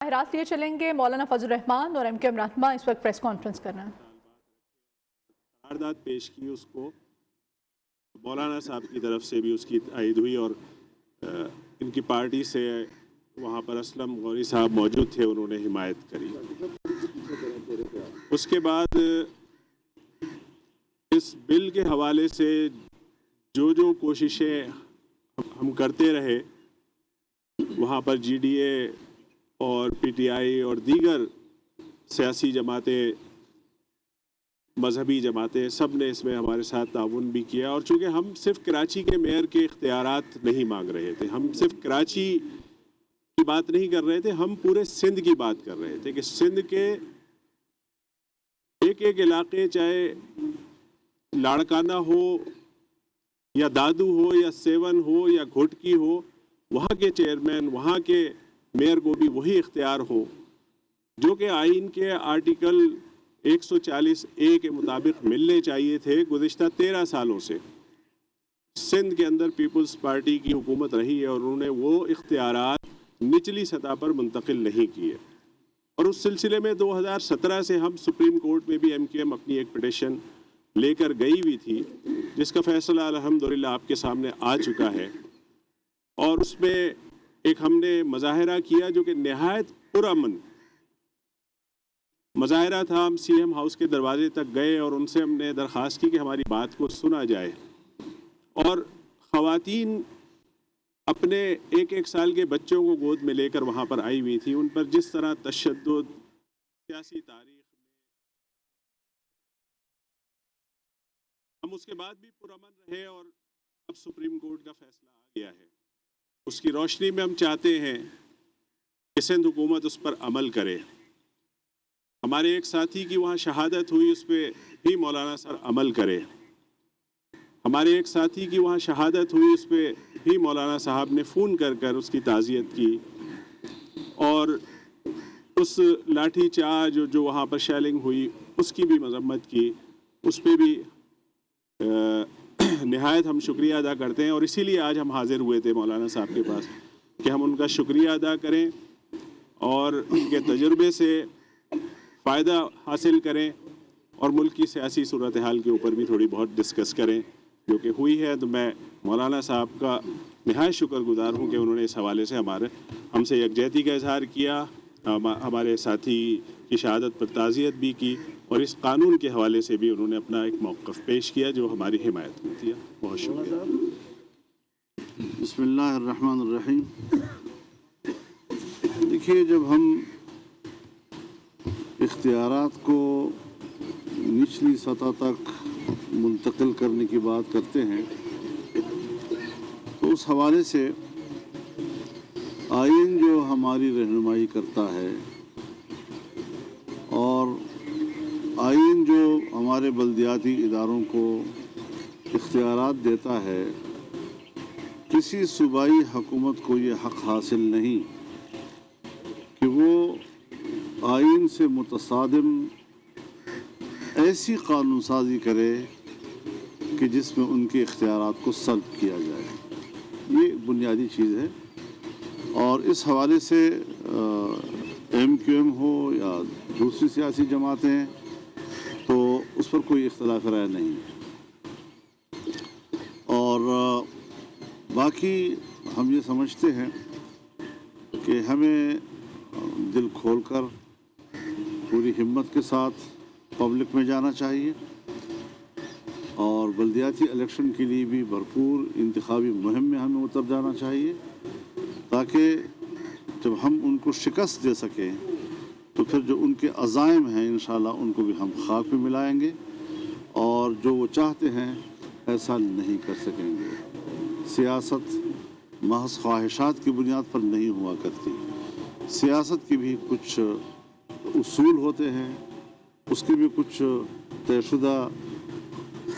ظاہرات لیے چلیں گے۔ مولانا فضل الرحمان اور MKM رہنما اس وقت پریس کانفرنس کر رہے ہیں۔ قرارداد پیش کی، اس کو مولانا صاحب کی طرف سے بھی اس کی تائید ہوئی اور ان کی پارٹی سے وہاں پر اسلم غوری صاحب موجود تھے، انہوں نے حمایت کری۔ اس کے بعد اس بل کے حوالے سے جو کوششیں ہم کرتے رہے، وہاں پر GDA اور PTI اور دیگر سیاسی جماعتیں، مذہبی جماعتیں، سب نے اس میں ہمارے ساتھ تعاون بھی کیا۔ اور چونکہ ہم صرف کراچی کے میئر کے اختیارات نہیں مانگ رہے تھے، ہم صرف کراچی کی بات نہیں کر رہے تھے، ہم پورے سندھ کی بات کر رہے تھے کہ سندھ کے ایک ایک علاقے، چاہے لاڑکانہ ہو یا دادو ہو یا سیون ہو یا گھٹکی ہو، وہاں کے چیئرمین، وہاں کے میئر کو بھی وہی اختیار ہو جو کہ آئین کے آرٹیکل 140A کے مطابق ملنے چاہیے تھے۔ گزشتہ 13 سالوں سے سندھ کے اندر پیپلز پارٹی کی حکومت رہی ہے اور انہوں نے وہ اختیارات نچلی سطح پر منتقل نہیں کیے، اور اس سلسلے میں 2017 سے ہم سپریم کورٹ میں بھی MKM اپنی ایک پٹیشن لے کر گئی ہوئی تھی، جس کا فیصلہ الحمدللہ آپ کے سامنے آ چکا ہے۔ اور اس میں ایک ہم نے مظاہرہ کیا جو کہ نہایت پرامن مظاہرہ تھا۔ ہم CM ہاؤس کے دروازے تک گئے اور ان سے ہم نے درخواست کی کہ ہماری بات کو سنا جائے، اور خواتین اپنے ایک ایک سال کے بچوں کو گود میں لے کر وہاں پر آئی ہوئی تھی۔ ان پر جس طرح تشدد سیاسی تاریخ میں، ہم اس کے بعد بھی پرامن رہے، اور اب سپریم کورٹ کا فیصلہ آ گیا ہے۔ اس کی روشنی میں ہم چاہتے ہیں کہ سندھ حکومت اس پر عمل کرے۔ ہمارے ایک ساتھی کی وہاں شہادت ہوئی، اس پہ بھی مولانا سر عمل کرے۔ ہمارے ایک ساتھی کی وہاں شہادت ہوئی، اس پہ بھی مولانا صاحب نے فون کر کر اس کی تعزیت کی، اور اس لاٹھی چارج جو وہاں پر شیلنگ ہوئی اس کی بھی مذمت کی۔ اس پہ بھی نہایت ہم شکریہ ادا کرتے ہیں، اور اسی لیے آج ہم حاضر ہوئے تھے مولانا صاحب کے پاس کہ ہم ان کا شکریہ ادا کریں اور ان کے تجربے سے فائدہ حاصل کریں، اور ملک کی سیاسی صورتحال کے اوپر بھی تھوڑی بہت ڈسکس کریں، جو کہ ہوئی ہے۔ تو میں مولانا صاحب کا نہایت شکر گزار ہوں کہ انہوں نے اس حوالے سے ہم سے یکجہتی کا اظہار کیا، ہمارے ساتھی کی شہادت پر تعزیت بھی کی، اور اس قانون کے حوالے سے بھی انہوں نے اپنا ایک موقف پیش کیا جو ہماری حمایت میں تھی۔ بہت شکریہ۔ بسم اللہ الرحمن الرحیم۔ دیکھیے، جب ہم اختیارات کو نچلی سطح تک منتقل کرنے کی بات کرتے ہیں تو اس حوالے سے آئین جو ہماری رہنمائی کرتا ہے اور آئین جو ہمارے بلدیاتی اداروں کو اختیارات دیتا ہے، کسی صوبائی حکومت کو یہ حق حاصل نہیں کہ وہ آئین سے متصادم ایسی قانون سازی کرے کہ جس میں ان کے اختیارات کو سلب کیا جائے۔ یہ بنیادی چیز ہے، اور اس حوالے سے MKM ہو یا دوسری سیاسی جماعتیں، تو اس پر کوئی اختلاف رائے نہیں۔ اور باقی ہم یہ سمجھتے ہیں کہ ہمیں دل کھول کر پوری ہمت کے ساتھ پبلک میں جانا چاہیے، اور بلدیاتی الیکشن کے لیے بھی بھرپور انتخابی مہم میں ہمیں اتر جانا چاہیے، تاکہ جب ہم ان کو شکست دے سکیں تو پھر جو ان کے عزائم ہیں انشاءاللہ ان کو بھی ہم خاک میں ملائیں گے، اور جو وہ چاہتے ہیں ایسا نہیں کر سکیں گے۔ سیاست محض خواہشات کی بنیاد پر نہیں ہوا کرتی، سیاست کی بھی کچھ اصول ہوتے ہیں، اس کے بھی کچھ طے شدہ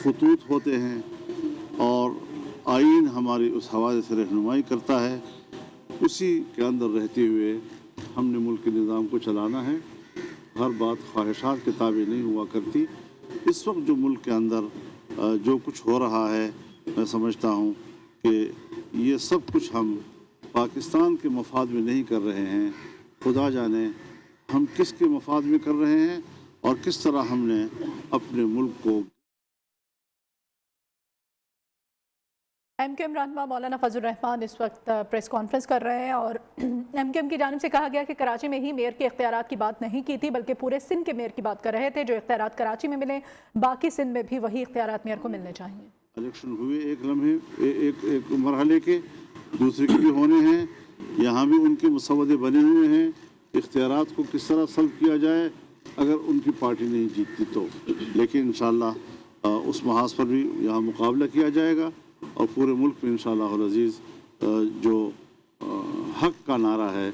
خطوط ہوتے ہیں، اور آئین ہماری اس حوالے سے رہنمائی کرتا ہے۔ اسی کے اندر رہتے ہوئے ہم نے ملک کے نظام کو چلانا ہے۔ ہر بات خواہشات کے تابع نہیں ہوا کرتی۔ اس وقت جو ملک کے اندر جو کچھ ہو رہا ہے، میں سمجھتا ہوں کہ یہ سب کچھ ہم پاکستان کے مفاد میں نہیں کر رہے ہیں، खुदा जाने हम किसके मफाद में कर रहे हैं और किस तरह हमने अपने मुल्क को। एमकेएम रहनुमा मौलाना फजल रहमान इस वक्त प्रेस कॉन्फ्रेंस कर रहे हैं और एमकेएम की जानिब से कहा गया कि कराची में ही मेयर के इख्तियारात की बात नहीं की थी, बल्कि पूरे सिंध के मेयर की बात कर रहे थे। जो इख्तियारात कराची में मिले, बाकी सिंध में भी वही इख्तियारात मेयर को मिलने चाहिए। इलेक्शन हुए एक लम्हे एक मरहले के, दूसरे के भी होने हैं, यहाँ भी उनके मसवदे बने हुए हैं। इख्तियारात को किस तरह सल्व किया जाए अगर उनकी पार्टी नहीं जीतती तो, लेकिन इंशाअल्लाह उस महाज पर भी यहाँ मुकाबला किया जाएगा और पूरे मुल्क में इंशाअल्लाह अज़ीज़ जो हक का नारा है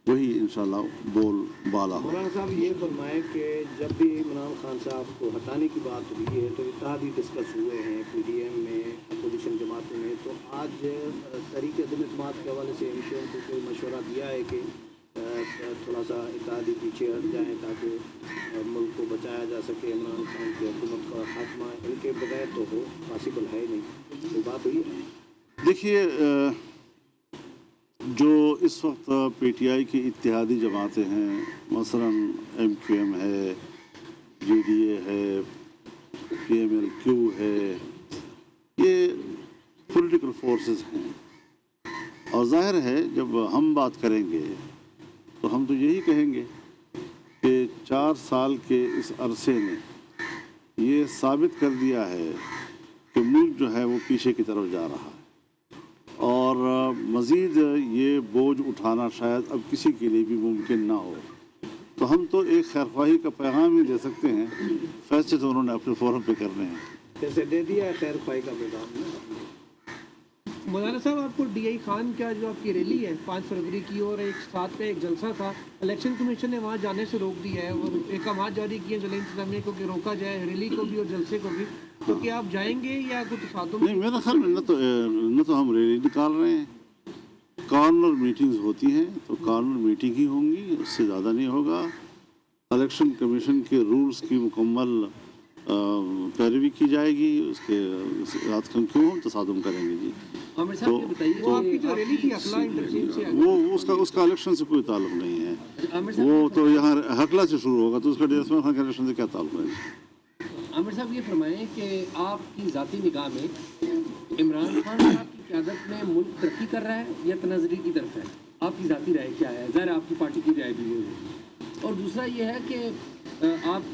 वही इंशाअल्लाह बोल बाला हो। मौलाना साहब ये फरमाएं कि जब भी इमरान खान साहब को हटाने की बात हुई है तो इत्तेहादी डिस्कस हुए हैं पीडीएम में, अपोजिशन जमातों में, तो आज तहरीक अदम इत्तेमाद के हवाले से एमकेएम को कोई मशवरा दिया है कि थोड़ा सा इत्तेहादी पीछे हट जाएँ ताकि मुल्क को बचाया जा सके। इमरान खान की हुकूमत का खात्मा इनके बगैर तो हो पॉसिबल है नहीं, कोई बात हुई है? देखिए, जो इस वक्त पीटीआई की इत्तेहादी जमातें हैं, मसलन एमक्यूएम है, यूडीए है, पीएमएलक्यू है, ये पॉलिटिकल फोर्सेस हैं और जाहिर है जब हम बात करेंगे तो हम तो यही कहेंगे कि 4 साल के इस अरसे ने ये साबित कर दिया है कि मुल्क जो है वो पीछे की तरफ जा रहा है और मज़ीद ये बोझ उठाना शायद अब किसी के लिए भी मुमकिन ना हो। तो हम तो एक खैरख्वाही का पैगाम ही दे सकते हैं, फैसले तो उन्होंने अपने फोरम पे करने हैं। जैसे दे दिया है खैरख्वाही का पैगाम। मौलाना साहब, आपको डीआई खान का जो आपकी रैली है 5 फरवरी की और एक साथ का एक जलसा था, इलेक्शन कमीशन ने वहाँ जाने से रोक दिया है और अहकाम जारी किए जिला इंतजामिया को कि रोका जाए रैली को भी और जलसे को भी, तो क्या आप जाएंगे या कुछ साथों नहीं, मेरा ख्याल में न तो हम रैली निकाल रहे हैं, कॉर्नर मीटिंग्स होती हैं तो कॉर्नर मीटिंग ही होंगी, उससे ज़्यादा नहीं होगा। इलेक्शन कमीशन के रूल्स की मुकम्मल पैरवी की जाएगी, उसके साथ क्यों हम तसादुम करेंगे जी। तो वो आपकी जो रैली थी हकला इंटरचेंज से, वो उसका इलेक्शन से कोई ताल्लुक नहीं है, वो तो यहाँ हकला से शुरू होगा, तो उसका डीएसपी खान के इलेक्शन से क्या ताल्लुक है। आमिर साहब ये फरमाएं कि आपकी ज़ाती निगाह में इमरान खान साहब की क़यादत में मुल्क तरक्की कर रहा है या तनाज़री की तरफ है? आपकी ज़ाती राय क्या है? ज़ाहिर आपकी पार्टी की राय भी है। और दूसरा ये है कि आप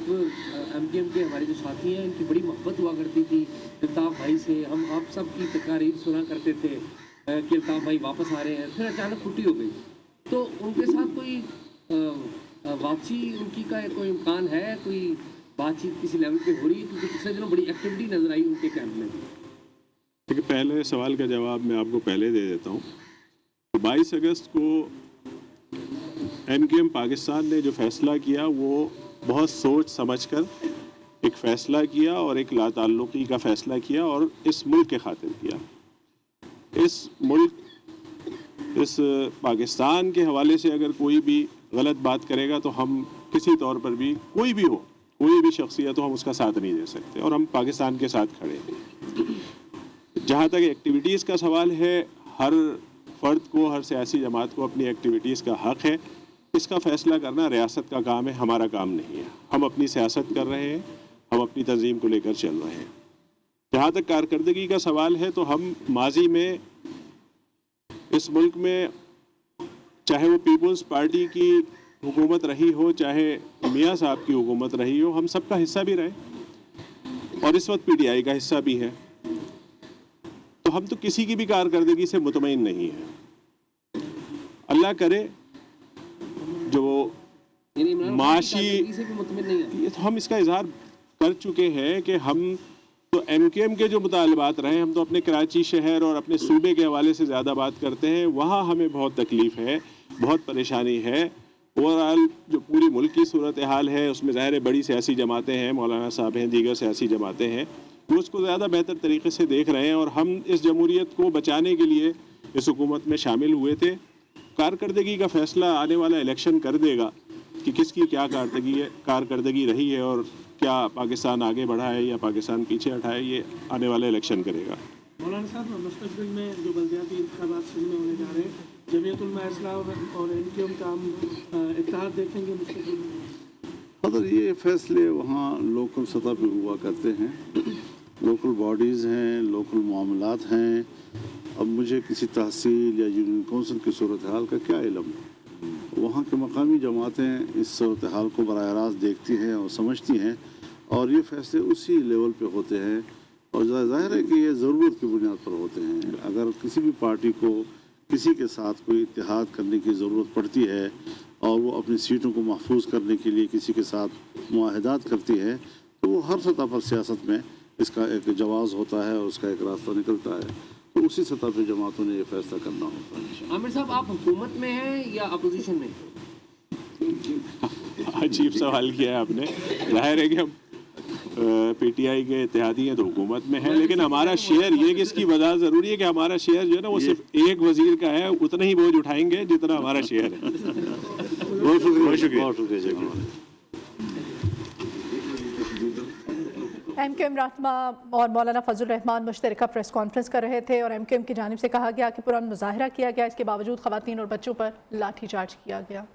एमकेएम के हमारे जो साथी हैं इनकी बड़ी मोहब्बत हुआ करती थी अल्ताफ़ भाई से, हम आप सब की तकारीर सुना करते थे कि अल्ताफ़ भाई वापस आ रहे हैं, फिर अचानक छुट्टी हो गई, तो उनके साथ कोई वापसी उनकी का कोई इम्कान है, कोई बातचीत किसी लेवल पे हो रही है? क्योंकि पिछले दिनों बड़ी एक्टिविटी नज़र आई उनके कैंप में। देखिए, पहले सवाल का जवाब मैं आपको पहले दे देता हूँ। 22 अगस्त को एमकेएम पाकिस्तान ने जो फैसला किया वो बहुत सोच समझकर एक फ़ैसला किया और एक लाताल्लुक़ी का फ़ैसला किया और इस मुल्क के खातिर किया। इस मुल्क, इस पाकिस्तान के हवाले से अगर कोई भी गलत बात करेगा तो हम किसी तौर पर भी, कोई भी हो, कोई भी शख्सियत हो, हम उसका साथ नहीं दे सकते और हम पाकिस्तान के साथ खड़े हैं। जहाँ तक एक्टिविटीज़ का सवाल है, हर फ़र्द को, हर सियासी जमात को अपनी एक्टिविटीज़ का हक़ है। इसका फ़ैसला करना रियासत का काम है, हमारा काम नहीं है। हम अपनी सियासत कर रहे हैं, हम अपनी तंजीम को लेकर चल रहे हैं। जहाँ तक कारकर्दगी का सवाल है तो हम माजी में इस मुल्क में, चाहे वो पीपल्स पार्टी की हुकूमत रही हो, चाहे मियाँ साहब की हुकूमत रही हो, हम सबका हिस्सा भी रहे और इस वक्त पीटीआई का हिस्सा भी है। तो हम तो किसी की भी कारकर्दगी से मुतमईन नहीं है। अल्लाह करे जो माशी, ये तो हम इसका इजहार कर चुके हैं कि हम तो एमकेएम के जो मुतालबात रहे, हम तो अपने कराची शहर और अपने सूबे के हवाले से ज़्यादा बात करते हैं। वहाँ हमें बहुत तकलीफ़ है, बहुत परेशानी है। ओवरऑल जो पूरी मुल्क की सूरत हाल है उसमें ज़ाहिर है बड़ी सियासी जमातें हैं, मौलाना साहब हैं, दीगर सियासी जमातें हैं, वो उसको ज़्यादा बेहतर तरीके से देख रहे हैं और हम इस जमहूरियत को बचाने के लिए इस हुकूमत में शामिल हुए थे। कारकर्दगी का फ़ैसला आने वाला इलेक्शन कर देगा कि किसकी क्या कारकर्दगी रही है और क्या पाकिस्तान आगे बढ़ा है या पाकिस्तान पीछे हटा है, ये आने वाला इलेक्शन करेगा। मौलाना साहब, मुस्तकबिल में जो बल्दियाती इंतखाबात सिंध में होने जा रहे हैं, जमीयत उलमा इस्लाम और एमक्यूएम का हम इत्तेहाद देखेंगे मुस्तकबिल में? अगर ये फैसले वहाँ लोकल सतह पे हुआ करते हैं, लोकल बॉडीज़ हैं, लोकल मामलात हैं। अब मुझे किसी तहसील या यूनियन कौंसिल की सूरत हाल का क्या इल्म? वहाँ के मकामी जमातें इस सूरत हाल को बराह रास्त देखती हैं और समझती हैं, और ये फैसले उसी लेवल पे होते हैं। और ज़ाहिर है कि ये ज़रूरत की बुनियाद पर होते हैं। अगर किसी भी पार्टी को किसी के साथ कोई इत्तेहाद करने की ज़रूरत पड़ती है और वो अपनी सीटों को महफूज करने के लिए किसी के साथ मुआहदात करती है, तो वो हर सतह पर सियासत में इसका एक जवाज़ होता है और उसका एक रास्ता निकलता है। तो उसी सतह पर जमातों ने ये फैसला करना होता है। आमिर साहब, आप हुकूमत में हैं या अपोजिशन में? अजीब सवाल किया है आपने। जाहिर है कि हम पीटीआई के इत्तेहादी हैं तो हुकूमत में है, लेकिन हमारा शेयर, ये कि इसकी वजह ज़रूरी है कि हमारा शेयर जो है ना वो सिर्फ एक वजीर का है, उतना ही बोझ उठाएंगे जितना हमारा शेयर है। बहुत शुक्रिया, बहुत शुक्रिया। एमक्यूएम रहनुमा और मौलाना फजल रहमान मुश्तरका प्रेस कॉन्फ्रेंस कर रहे थे और एमक्यूएम की जानिब से कहा गया कि पुरअमन मुजाहरा किया गया, इसके बावजूद ख़वातीन और बच्चों पर लाठीचार्ज किया गया।